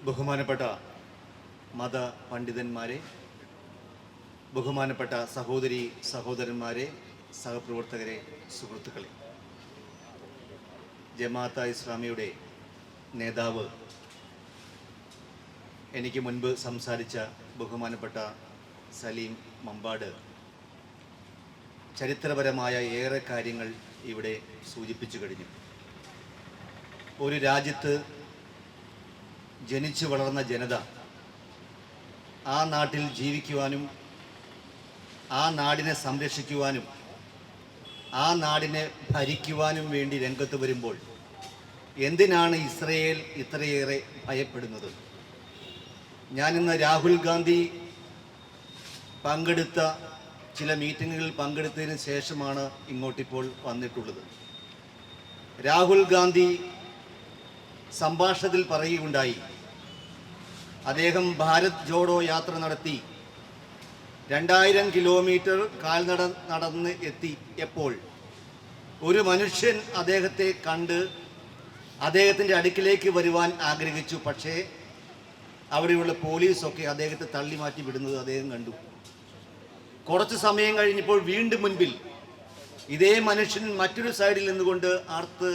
ബഹുമാനപ്പെട്ട മത പണ്ഡിതന്മാരെ, ബഹുമാനപ്പെട്ട സഹോദരി സഹോദരന്മാരെ, സഹപ്രവർത്തകരെ, സുഹൃത്തുക്കളെ, ജമാഅത്തെ ഇസ്ലാമിയുടെ നേതാവ്, എനിക്ക് മുൻപ് സംസാരിച്ച ബഹുമാനപ്പെട്ട സലീം മമ്പാട് ചരിത്രപരമായ ഏറെ കാര്യങ്ങൾ ഇവിടെ സൂചിപ്പിച്ചു കഴിഞ്ഞു. ഒരു രാജ്യത്ത് ജനിച്ചു വളർന്ന ജനത ആ നാട്ടിൽ ജീവിക്കുവാനും ആ നാടിനെ സംരക്ഷിക്കുവാനും ആ നാടിനെ ഭരിക്കുവാനും വേണ്ടി രംഗത്ത് വരുമ്പോൾ എന്തിനാണ് ഇസ്രയേൽ ഇത്രയേറെ ഭയപ്പെടുന്നത്? ഞാനിന്ന് രാഹുൽ ഗാന്ധി പങ്കെടുത്ത ചില മീറ്റിങ്ങുകളിൽ പങ്കെടുത്തതിന് ശേഷമാണ് ഇങ്ങോട്ടിപ്പോൾ വന്നിട്ടുള്ളത്. രാഹുൽ ഗാന്ധി സംഭാഷണത്തിൽ പറയുകയുണ്ടായി, അദ്ദേഹം ഭാരത് ജോഡോ യാത്ര നടത്തി 2000 കിലോമീറ്റർ നടന്ന് എത്തിയപ്പോൾ ഒരു മനുഷ്യൻ അദ്ദേഹത്തെ കണ്ട് അദ്ദേഹത്തിൻ്റെ അടുക്കിലേക്ക് വരുവാൻ ആഗ്രഹിച്ചു. പക്ഷേ അവിടെയുള്ള പോലീസൊക്കെ അദ്ദേഹത്തെ തള്ളി മാറ്റി വിടുന്നത് അദ്ദേഹം കണ്ടു. കുറച്ച് സമയം കഴിഞ്ഞപ്പോൾ വീണ്ടും മുൻപിൽ ഇതേ മനുഷ്യൻ മറ്റൊരു സൈഡിൽ നിന്നുകൊണ്ട് ആർത്ത്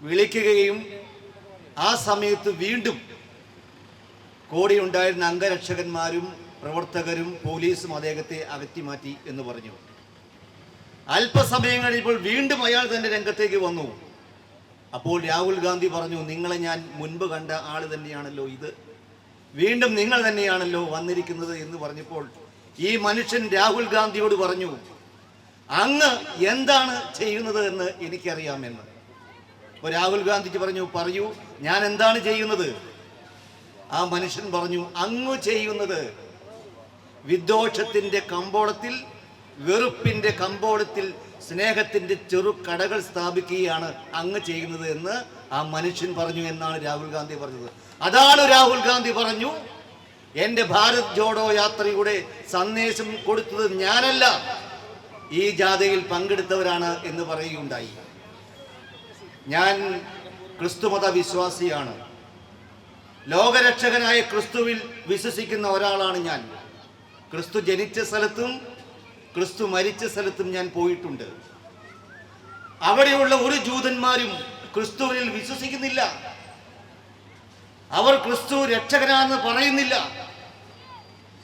വിളിക്കുകയും ആ സമയത്ത് വീണ്ടും കൂടെയുണ്ടായിരുന്ന അംഗരക്ഷകന്മാരും പ്രവർത്തകരും പോലീസും അദ്ദേഹത്തെ അകറ്റിമാറ്റി എന്ന് പറഞ്ഞു. അല്പസമയം കഴിഞ്ഞപ്പോൾ വീണ്ടും അയാൾ തന്നെ രംഗത്തേക്ക് വന്നു. അപ്പോൾ രാഹുൽ ഗാന്ധി പറഞ്ഞു, നിങ്ങളെ ഞാൻ മുൻപ് കണ്ട ആൾ തന്നെയാണല്ലോ ഇത്, വീണ്ടും നിങ്ങൾ തന്നെയാണല്ലോ വന്നിരിക്കുന്നത് എന്ന് പറഞ്ഞപ്പോൾ ഈ മനുഷ്യൻ രാഹുൽ ഗാന്ധിയോട് പറഞ്ഞു, അങ്ങ് എന്താണ് ചെയ്യുന്നത് എന്ന് എനിക്കറിയാമെന്ന്. അപ്പോൾ രാഹുൽ ഗാന്ധിക്ക് പറഞ്ഞു, പറയൂ, ഞാൻ എന്താണ് ചെയ്യുന്നത്? ആ മനുഷ്യൻ പറഞ്ഞു, അങ്ങ് ചെയ്യുന്നത് വിദ്വേഷത്തിൻ്റെ കമ്പോളത്തിൽ, വെറുപ്പിൻ്റെ കമ്പോളത്തിൽ സ്നേഹത്തിൻ്റെ ചെറുകടകൾ സ്ഥാപിക്കുകയാണ് അങ്ങ് ചെയ്യുന്നത് എന്ന് ആ മനുഷ്യൻ പറഞ്ഞു എന്നാണ് രാഹുൽ ഗാന്ധി പറഞ്ഞത്. അതാണ് രാഹുൽ ഗാന്ധി പറഞ്ഞു, എൻ്റെ ഭാരത് ജോഡോ യാത്രയുടെ സന്ദേശം കൊടുത്തത് ഞാനല്ല, ഈ ജാഥയിൽ പങ്കെടുത്തവരാണ് എന്ന് പറയുകയുണ്ടായി. ഞാൻ ക്രിസ്തുമത വിശ്വാസിയാണ്. ലോകരക്ഷകനായ ക്രിസ്തുവിൽ വിശ്വസിക്കുന്ന ഒരാളാണ് ഞാൻ. ക്രിസ്തു ജനിച്ച സ്ഥലത്തും ക്രിസ്തു മരിച്ച സ്ഥലത്തും ഞാൻ പോയിട്ടുണ്ട്. അവിടെയുള്ള ഒരു ജൂതന്മാരും ക്രിസ്തുവിൽ വിശ്വസിക്കുന്നില്ല. അവർ ക്രിസ്തു രക്ഷകനാണെന്ന് പറയുന്നില്ല.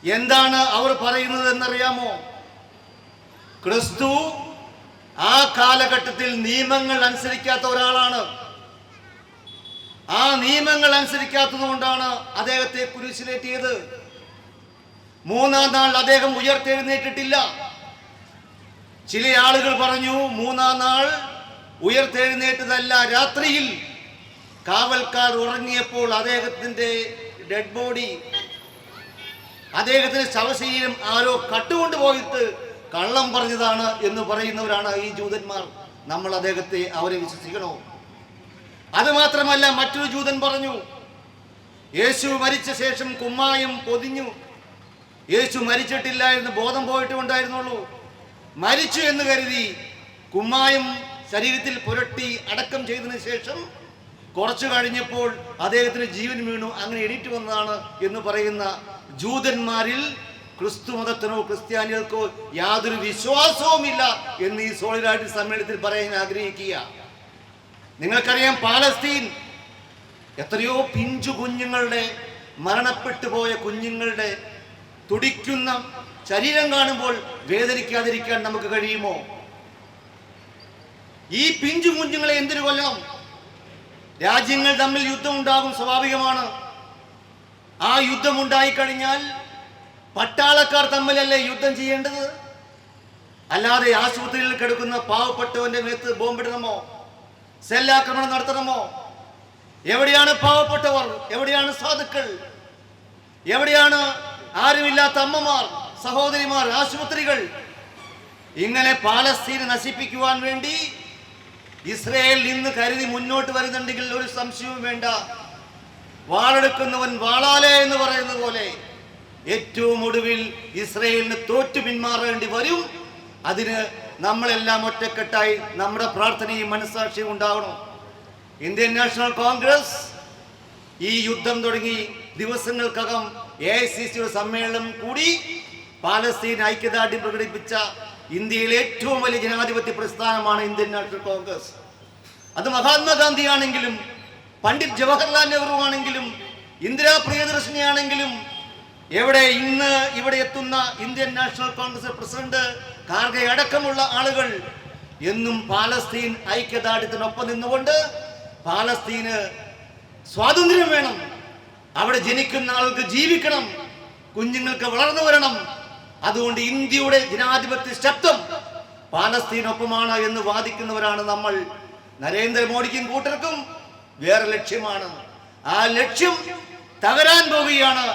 എന്താണ് അവർ പറയുന്നത് എന്നറിയാമോ? ക്രിസ്തു ആ കാലഘട്ടത്തിൽ നിയമങ്ങൾ അനുസരിക്കാത്ത ഒരാളാണ്. ആ നിയമങ്ങൾ അനുസരിക്കാത്തത് കൊണ്ടാണ് അദ്ദേഹത്തെ കുരിശിലേറ്റിയത്. 3-ാം നാൾ അദ്ദേഹം ഉയർത്തെഴുന്നേറ്റിട്ടില്ല. ചില ആളുകൾ പറഞ്ഞു 3-ാം നാൾ ഉയർത്തെഴുന്നേറ്റതല്ല, രാത്രിയിൽ കാവൽക്കാർ ഉറങ്ങിയപ്പോൾ അദ്ദേഹത്തിന്റെ ഡെഡ് ബോഡി, അദ്ദേഹത്തിന്റെ ശവശരീരം ആരോ കട്ടുകൊണ്ട് പോയിട്ട് കള്ളം പറഞ്ഞതാണ് എന്ന് പറയുന്നവരാണ് ഈ ജൂതന്മാർ. നമ്മൾ അവരെ വിശ്വസിക്കണോ? അതുമാത്രമല്ല, മറ്റൊരു ജൂതൻ പറഞ്ഞു, യേശു മരിച്ച ശേഷം കുമ്മായം പൊതിഞ്ഞു. യേശു മരിച്ചിട്ടില്ല എന്ന് ബോധം പോയിട്ടുണ്ടായിരുന്നുള്ളൂ. മരിച്ചു എന്ന് കരുതി കുമ്മായം ശരീരത്തിൽ പുരട്ടി അടക്കം ചെയ്തതിനു ശേഷം കുറച്ചു കഴിഞ്ഞപ്പോൾ അദ്ദേഹത്തിന് ജീവൻ വീണു, അങ്ങനെ എണീറ്റ് വന്നതാണ് എന്ന് പറയുന്ന ജൂതന്മാരിൽ ക്രിസ്തു മതത്തിനോ ക്രിസ്ത്യാനികൾക്കോ യാതൊരു വിശ്വാസവുമില്ല എന്ന് ഈ സോളിഡാരിറ്റി സമ്മേളനത്തിൽ പറയാൻ ആഗ്രഹിക്കുക. നിങ്ങൾക്കറിയാം, പാലസ്തീൻ എത്രയോ പിഞ്ചു കുഞ്ഞുങ്ങളുടെ, മരണപ്പെട്ടു പോയ കുഞ്ഞുങ്ങളുടെ തുടിക്കുന്ന ശരീരം കാണുമ്പോൾ വേദനിക്കാതിരിക്കാൻ നമുക്ക് കഴിയുമോ? ഈ പിഞ്ചു കുഞ്ഞുങ്ങളെ എന്തിനു കൊല്ലാം? രാജ്യങ്ങൾ തമ്മിൽ യുദ്ധം ഉണ്ടാകും, സ്വാഭാവികമാണ്. ആ യുദ്ധം ഉണ്ടായിക്കഴിഞ്ഞാൽ പട്ടാളക്കാർ തമ്മിലല്ലേ യുദ്ധം ചെയ്യേണ്ടത്? അല്ലാതെ ആശുപത്രിയിൽ കിടക്കുന്ന പാവപ്പെട്ടവന്റെ മേത്ത് ബോംബിടണമോ? സെല്ലാക്രമണം നടത്തണമോ? എവിടെയാണ് പാവപ്പെട്ടവർ? എവിടെയാണ് സാധുക്കൾ? എവിടെയാണ് ആരുമില്ലാത്ത അമ്മമാർ, സഹോദരിമാർ, ആശുപത്രികൾ? ഇങ്ങനെ പാലസ്തീനെ നശിപ്പിക്കുവാൻ വേണ്ടി ഇസ്രയേൽ ഇന്ന് കരുതി മുന്നോട്ട് വരുന്നുണ്ടെങ്കിൽ ഒരു സംശയവും വേണ്ട. വാളെടുക്കുന്നവൻ വാളാലേ എന്ന് പറയുന്നത് പോലെ ഏറ്റവും ഒടുവിൽ ഇസ്രയേലിന് തോറ്റു പിന്മാറേണ്ടി വരും. അതിന് നമ്മളെല്ലാം ഒറ്റക്കെട്ടായി നമ്മുടെ പ്രാർത്ഥനയും മനസ്സാക്ഷിയും ഉണ്ടാവണം. ഇന്ത്യൻ നാഷണൽ കോൺഗ്രസ് ഈ യുദ്ധം തുടങ്ങി ദിവസങ്ങൾക്കകം AICC സമ്മേളനം കൂടി പാലസ്തീൻ ഐക്യദാർഢ്യം പ്രകടിപ്പിച്ച ഇന്ത്യയിലെ ഏറ്റവും വലിയ ജനാധിപത്യ പ്രസ്ഥാനമാണ് ഇന്ത്യൻ നാഷണൽ കോൺഗ്രസ്. അത് മഹാത്മാഗാന്ധി ആണെങ്കിലും പണ്ഡിറ്റ് ജവഹർലാൽ നെഹ്റു ആണെങ്കിലും ഇന്ദിരാ പ്രിയദർശിനി ആണെങ്കിലും ഇന്ന് ഇവിടെ എത്തുന്ന Indian national Congress president Kharge അടക്കമുള്ള ആളുകൾ എന്നും പാലസ്തീൻ ഐക്യദാർഢ്യത്തിനൊപ്പം നിന്നുകൊണ്ട് പാലസ്തീന് സ്വാതന്ത്ര്യം വേണം, അവിടെ ജനിക്കുന്ന ആൾക്ക് ജീവിക്കണം, കുഞ്ഞുങ്ങൾക്ക് വളർന്നു വരണം, അതുകൊണ്ട് ഇന്ത്യയുടെ ജനാധിപത്യ ശബ്ദം പാലസ്തീനൊപ്പമാണ് എന്ന് വാദിക്കുന്നവരാണ് നമ്മൾ. നരേന്ദ്രമോദിക്കും കൂട്ടർക്കും വേറെ ലക്ഷ്യമാണ്. ആ ലക്ഷ്യം തകരാൻ പോവുകയാണ്.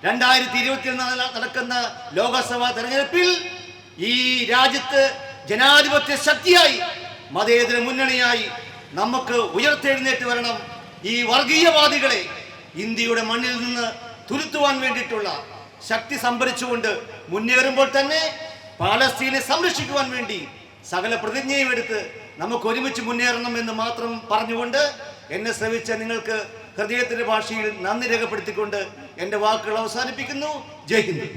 2024 നടക്കുന്ന ലോകസഭാ തെരഞ്ഞെടുപ്പിൽ ഈ രാജ്യത്ത് ജനാധിപത്യ ശക്തിയായി മതേതര മുന്നണിയായി നമുക്ക് ഉയർത്തെഴുന്നേറ്റ് വരണം. ഈ വർഗീയവാദികളെ ഇന്ത്യയുടെ മണ്ണിൽ നിന്ന് തുരുത്തുവാൻ വേണ്ടിയിട്ടുള്ള ശക്തി സംഭരിച്ചുകൊണ്ട് മുന്നേറുമ്പോൾ തന്നെ പാലസ്തീനെ സംരക്ഷിക്കുവാൻ വേണ്ടി സകല പ്രതിജ്ഞയും എടുത്ത് നമുക്ക് ഒരുമിച്ച് മുന്നേറണം എന്ന് മാത്രം പറഞ്ഞുകൊണ്ട് എന്നെ ശ്രവിച്ച നിങ്ങൾക്ക് ഹൃദയത്തിന്റെ ഭാഷയിൽ നന്ദി രേഖപ്പെടുത്തിക്കൊണ്ട് എൻ്റെ വാക്കുകൾ അവസാനിപ്പിക്കുന്നു. ജയ് ഹിന്ദ്.